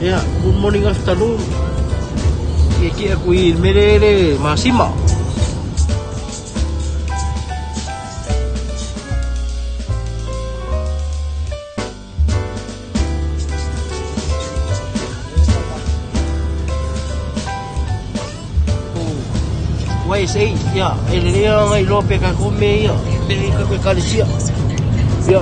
Yeah, good morning, afternoon. Iki aku mere masima. Wai sei ya, ele ngai lope ka kome ya, ele ka kalisia. Ya.